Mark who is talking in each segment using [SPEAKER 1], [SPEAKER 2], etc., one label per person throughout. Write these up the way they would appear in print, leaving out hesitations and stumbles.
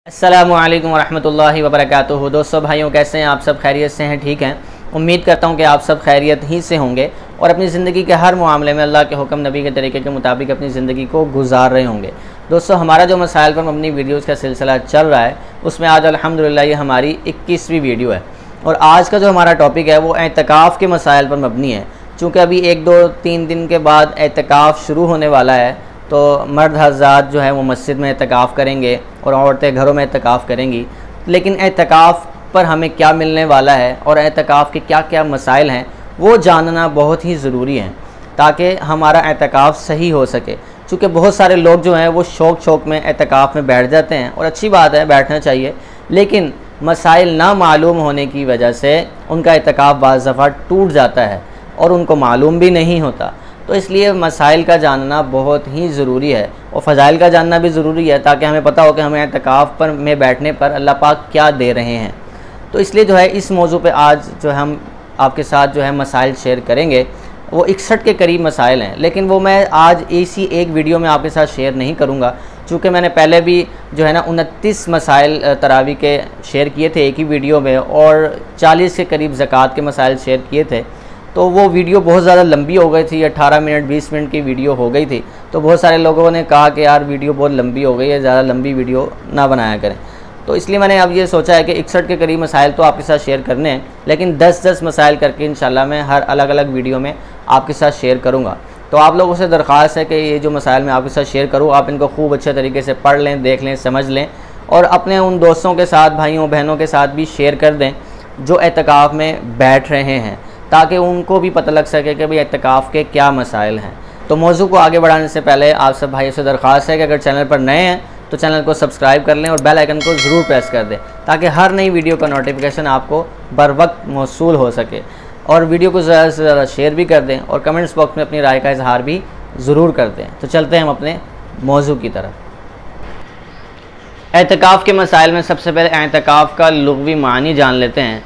[SPEAKER 1] अस्सलामुअलैकुम वरहमतुल्लाहि वबरकातुहू। दोस्तों भाइयों, कैसे हैं आप सब? खैरियत से हैं? ठीक हैं। उम्मीद करता हूं कि आप सब खैरियत ही से होंगे और अपनी ज़िंदगी के हर मामले में अल्लाह के हुक्म नबी के तरीके के मुताबिक अपनी ज़िंदगी को गुजार रहे होंगे। दोस्तों, हमारा जो मसाइल पर मबनी वीडियोज़ का सिलसिला चल रहा है उसमें आज अल्हम्दुलिल्लाह ये हमारी 21वीं वीडियो है और आज का जो हमारा टॉपिक है वो एतकाफ़ के मसाइल पर मबनी है। चूँकि अभी 1-2-3 दिन के बाद एतकाफ़ शुरू होने वाला है तो मर्द हज़रात जो है वो मस्जिद में एतकाफ़ करेंगे और औरतें घरों में एतकाफ़ करेंगी। लेकिन एतकाफ़ पर हमें क्या मिलने वाला है और एतकाफ़ के क्या क्या मसाइल हैं वो जानना बहुत ही ज़रूरी है ताकि हमारा एतकाफ़ सही हो सके। चूँकि बहुत सारे लोग जो हैं वो शौक़ में एतकाफ़ में बैठ जाते हैं और अच्छी बात है, बैठना चाहिए, लेकिन मसाइल ना मालूम होने की वजह से उनका एतकाफ़ बाज़ दफ़ा टूट जाता है और उनको मालूम भी नहीं होता। तो इसलिए मसाइल का जानना बहुत ही ज़रूरी है और फ़ज़ाइल का जानना भी ज़रूरी है ताकि हमें पता हो कि हमें एतकाफ़ पर में बैठने पर अल्लाह पाक क्या दे रहे हैं। तो इसलिए जो है इस मौजू पे आज जो हम आपके साथ जो है मसाइल शेयर करेंगे वो 61 के करीब मसाइल हैं, लेकिन वो मैं आज इसी एक वीडियो में आपके साथ शेयर नहीं करूँगा। चूँकि मैंने पहले भी जो है ना 29 मसाइल तरावी के शेयर किए थे एक ही वीडियो में और 40 के करीब ज़कात के मसाइल शेयर किए थे, तो वो वीडियो बहुत ज़्यादा लंबी हो गई थी, 18 मिनट 20 मिनट की वीडियो हो गई थी। तो बहुत सारे लोगों ने कहा कि यार वीडियो बहुत लंबी हो गई है, ज़्यादा लंबी वीडियो ना बनाया करें। तो इसलिए मैंने अब ये सोचा है कि 61 के करीब मसाइल तो आपके साथ शेयर करने हैं, लेकिन 10-10 मसाइल करके इंशाल्लाह मैं हर अलग अलग वीडियो में आपके साथ शेयर करूँगा। तो आप लोगों से दरख्वास्त है कि ये जो मसाइल मैं आपके साथ शेयर करूँ आप इनको खूब अच्छे तरीके से पढ़ लें, देख लें, समझ लें और अपने उन दोस्तों के साथ, भाइयों बहनों के साथ भी शेयर कर दें जो एतकाफ़ में बैठ रहे हैं, ताकि उनको भी पता लग सके कि भाई एतकाफ़ के क्या मसाइल हैं। तो मौजू को आगे बढ़ाने से पहले आप सब भाइयों से दरख्वास्त है कि अगर चैनल पर नए हैं तो चैनल को सब्सक्राइब कर लें और बेल आइकन को ज़रूर प्रेस कर दें ताकि हर नई वीडियो का नोटिफिकेशन आपको बर वक्त मौसूल हो सके। और वीडियो को ज़्यादा से ज़्यादा शेयर भी कर दें और कमेंट्स बॉक्स में अपनी राय का इजहार भी ज़रूर कर दें। तो चलते हैं हम अपने मौजू की तरफ। एतकाफ़ के मसाइल में सबसे पहले एतकाफ़ का लुग़वी मानी जान लेते हैं।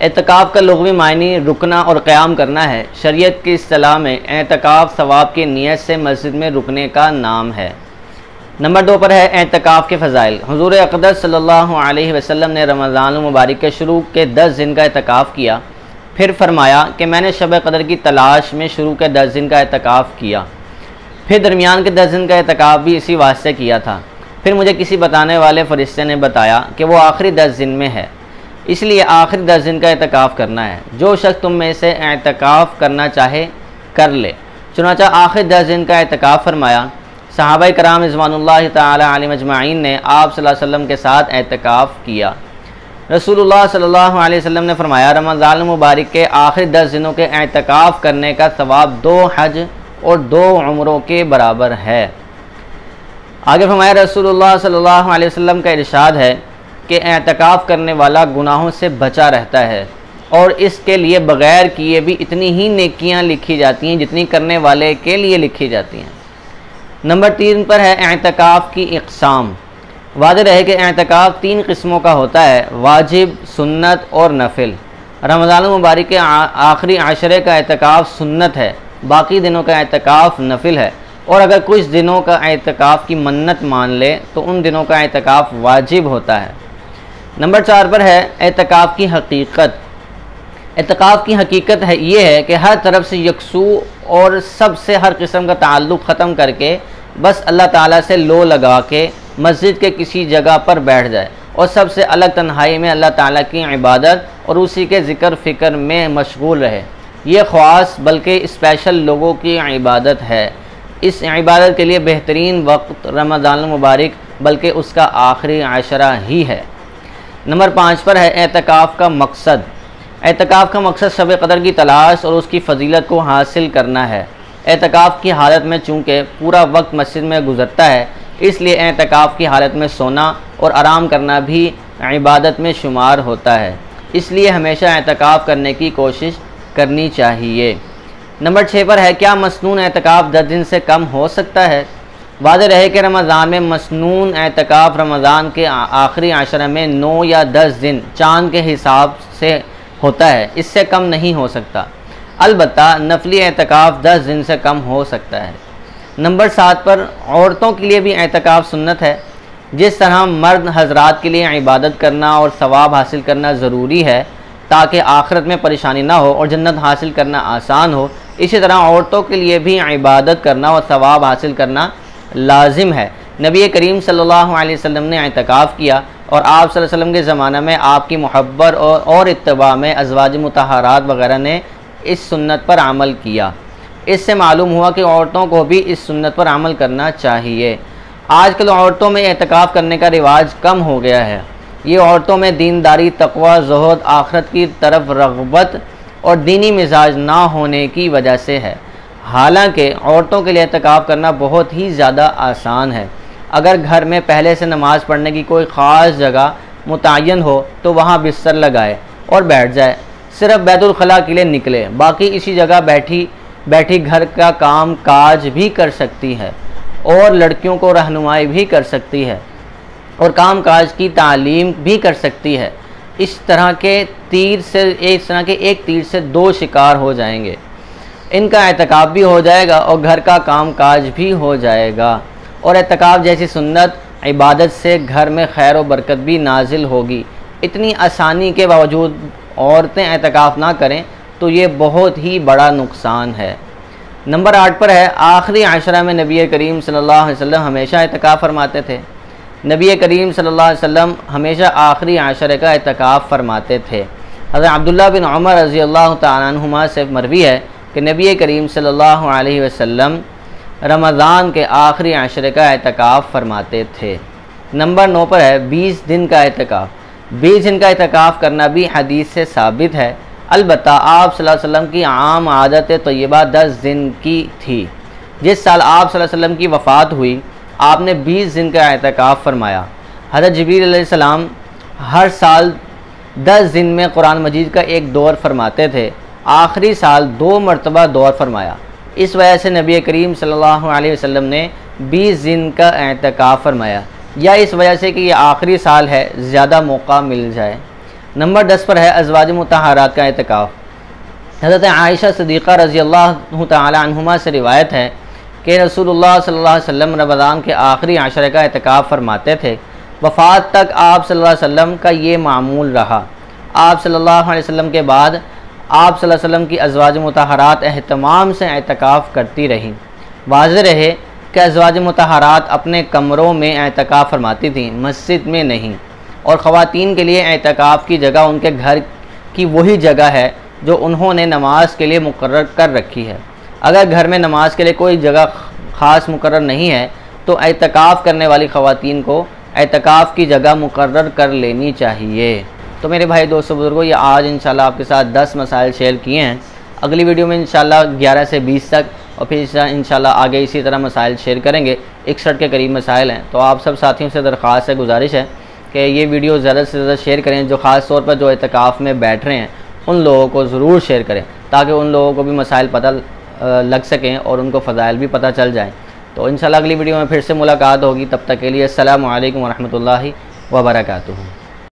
[SPEAKER 1] एतकाफ़ का लुग़वी मानी रुकना और क़याम करना है। शरीयत की इस्तिलाह में एतकाफ़ सवाब की नीयत से मस्जिद में रुकने का नाम है। नंबर 2 पर है एतकाफ़ के फ़ज़ाइल। हुज़ूर अक़दस सल्लल्लाहु अलैहि वसल्लम ने रमज़ानुल मुबारक के शुरू के 10 दिन का एतकाफ़ किया, फिर फरमाया कि मैंने शब क़दर की तलाश में शुरू के 10 दिन का एतकाफ़ किया, फिर दरमियान के 10 दिन का एतकाफ़ भी इसी वास्ते किया था। फिर मुझे किसी बताने वाले फ़रिश्ते ने बताया कि वो आखिरी 10 दिन में है, इसलिए आखिरी 10 दिन का एतकाफ़ करना है। जो शख्स तुम में से एतकाफ़ करना चाहे कर ले। चुनांचे आखिरी 10 दिन का एतकाफ़ फरमाया। सहाबाए कराम रिज़वानुल्लाहि तआला अलैहिम अजमाइन ने आप सल्लल्लाहु अलैहि वसल्लम के साथ एतकाफ़ किया। रसूलुल्लाह सल्लल्लाहु अलैहि वसल्लम ने फरमाया रमज़ान मुबारक के आखिरी 10 दिनों के एतकाफ़ करने का सवाब 2 हज और 2 उम्रों के बराबर है। आगे फरमाया रसूलुल्लाह सल्लल्लाहु अलैहि वसल्लम का इरशाद है कि एतकाफ़ करने वाला गुनाहों से बचा रहता है और इसके लिए बग़ैर किए भी इतनी ही नेकियां लिखी जाती हैं जितनी करने वाले के लिए लिखी जाती हैं। नंबर 3 पर है एतकाफ़ की इक़साम। वाज़ेह रहे कि एतकाफ़ 3 किस्मों का होता है, वाजिब, सुन्नत और नफिल। रमज़ान मुबारक के आखिरी आशरे का एतकाफ़ सुन्नत है, बाकी दिनों का एतकाफ़ नफिल है और अगर कुछ दिनों का एतकाफ़ की मन्नत मान ले तो उन दिनों का एतकाफ़ वाजिब होता है। नंबर 4 पर है एतकाफ़ की हकीकत। एतकाफ़ की हकीकत है ये है कि हर तरफ से यकसू और सबसे हर किस्म का ताल्लुक़ ख़त्म करके बस अल्लाह ताला से लो लगा के मस्जिद के किसी जगह पर बैठ जाए और सबसे अलग तन्हाई में अल्लाह ताला की इबादत और उसी के ज़िक्र फ़िक्र में मशगूल रहे। ये ख़ास बल्कि स्पेशल लोगों की इबादत है। इस इबादत के लिए बेहतरीन वक्त रमज़ान मुबारक बल्कि उसका आखिरी आशरा ही है। नंबर 5 पर है एतकाफ़ का मकसद। एतकाफ़ का मकसद शब क़दर की तलाश और उसकी फ़जीलत को हासिल करना है। एतकाफ़ की हालत में चूँकि पूरा वक्त मस्जिद में गुज़रता है, इसलिए एतकाफ़ की हालत में सोना और आराम करना भी इबादत में शुमार होता है, इसलिए हमेशा एतकाफ़ करने की कोशिश करनी चाहिए। नंबर 6 पर है क्या मसनून एतकाफ़ 10 दिन से कम हो सकता है। वाज़ेह रहे कि रमज़ान में मसनून एतकाफ़ रमज़ान के आखिरी आशरा में 9 या 10 दिन चाँद के हिसाब से होता है, इससे कम नहीं हो सकता। अलबत्ता नफली एतकाफ़ 10 दिन से कम हो सकता है। नंबर 7 पर औरतों के लिए भी एतकाफ़ सुन्नत है। जिस तरह मर्द हजरात के लिए इबादत करना और सवाब हासिल करना ज़रूरी है ताकि आखिरत में परेशानी ना हो और जन्नत हासिल करना आसान हो, इसी तरह औरतों के लिए भी इबादत करना और सवाब हासिल करना लाजिम है। नबी करीम सल्लल्लाहु अलैहि वसल्लम ने इत्तिकाफ़ किया और आप सल्लल्लाहु अलैहि वसल्लम के ज़माना में आपकी मुहब्बत और इत्तिबा में अज़वाज मुतहरात वगैरह ने इस सुन्नत पर अमल किया। इससे मालूम हुआ कि औरतों को भी इस सुन्नत पर अमल करना चाहिए। आजकल औरतों में इत्तिकाफ़ करने का रिवाज कम हो गया है। ये औरतों में दीनदारी, तक़वा, ज़ुहद, आखिरत की तरफ रग़बत और दीनी मिजाज ना होने की वजह से है। हालांकि औरतों के लिए इत्तिकाफ़ करना बहुत ही ज़्यादा आसान है। अगर घर में पहले से नमाज़ पढ़ने की कोई ख़ास जगह मुतय्यन हो तो वहाँ बिस्तर लगाए और बैठ जाए। सिर्फ बैतुल खला के लिए निकले, बाकी इसी जगह बैठी घर का काम काज भी कर सकती है और लड़कियों को रहनुमाई भी कर सकती है और काम काज की तालीम भी कर सकती है। इस तरह के एक तीर से दो शिकार हो जाएंगे। इनका इत्तिकाफ़ भी हो जाएगा और घर का काम काज भी हो जाएगा और इत्तिकाफ़ जैसी सुन्नत इबादत से घर में खैर और बरकत भी नाजिल होगी। इतनी आसानी के बावजूद औरतें इत्तिकाफ़ ना करें तो ये बहुत ही बड़ा नुकसान है। नंबर 8 पर है, आखिरी आशरा में नबी करीम सल्लल्लाहु अलैहि वसल्लम हमेशा इत्तिकाफ़ फरमाते थे। नबी करीम सल्लल्लाहु अलैहि वसल्लम हमेशा आखिरी आशरे का इत्तिकाफ़ फरमाते थे। हज़रत अब्दुल्लाह बिन उमर रज़ी अल्लाह तआला अन्हुमा से मरवी है कि नबी करीम सल्लल्लाहु अलैहि वसल्लम रमज़ान के आखिरी आशरे का इत्तिकाफ़ फरमाते थे। नंबर 9 पर है, 20 दिन का इत्तिकाफ़। 20 दिन का इत्तिकाफ़ करना भी हदीस से साबित है। अलबत्ता आप सल्लल्लाहु अलैहि वसल्लम की आम आदत तय्यबा 10 दिन की थी। जिस साल आप सल्लल्लाहु अलैहि वसल्लम की वफ़ात हुई आपने 20 दिन का इत्तिकाफ़ फरमाया। हज़रत जिब्रील अलैहिस्सलाम हर साल 10 दिन में कुरान मजीद का एक दौर फरमाते थे। आखिरी साल 2 मरतबा दौर फरमाया। इस वजह से नबी करीम सल्लल्लाहु अलैहि वसल्लम ने 20 दिन का इत्तिकाफ़ फरमाया, या इस वजह से कि ये आखिरी साल है, ज़्यादा मौका मिल जाए। नंबर 10 पर है, अज़वाज मुतहरात का इत्तिकाफ़। हज़रत आयशा सिद्दीक़ा रज़ी अल्लाह तआला अन्हुमा से रिवायत है कि रसूलुल्लाह सल्लल्लाहु अलैहि वसल्लम रमज़ान के आखिरी आशरे का इत्तिकाफ़ फरमाते थे। वफ़ात तक आप सल्लल्लाहु अलैहि वसल्लम का ये मामूल रहा। आप सल्लल्लाहु अलैहि वसल्लम के बाद आप सल्लल्लाहु अलैहि वसल्लम की अज़वाज मुतहरात एहतमाम से इत्तिकाफ़ करती रहीं। वाज़ेह रहे कि अज़वाज मुतहरात अपने कमरों में इत्तिकाफ़ फरमाती थीं, मस्जिद में नहीं, और ख़वातीन के लिए इत्तिकाफ़ की जगह उनके घर की वही जगह है जो उन्होंने नमाज के लिए मुकर्रर कर रखी है। अगर घर में नमाज के लिए कोई जगह ख़ास मुकर्रर नहीं है तो इत्तिकाफ़ करने वाली ख़वातीन को इत्तिकाफ़ की जगह मुकर्रर कर लेनी चाहिए। तो मेरे भाई दोस्तों बुज़ुर्गों, ये आज इंशाल्लाह आपके साथ 10 मसाइल शेयर किए हैं। अगली वीडियो में इंशाल्लाह 11 से 20 तक और फिर इंशाल्लाह आगे इसी तरह मसाइल शेयर करेंगे। 61 के करीब मसाइल हैं। तो आप सब साथियों से दरख्वास्त है, गुजारिश है कि ये वीडियो ज़्यादा से ज़्यादा शेयर करें। जो ख़ास तौर पर जो इत्तिकाफ़ में बैठ रहे हैं उन लोगों को ज़रूर शेयर करें ताकि उन लोगों को भी मसाइल पता लग सकें और उनको फ़ज़ाइल भी पता चल जाएँ। तो इंशाल्लाह अगली वीडियो में फिर से मुलाकात होगी। तब तक के लिए अस्सलामु अलैकुम व रहमतुल्लाहि व बरकातुहू।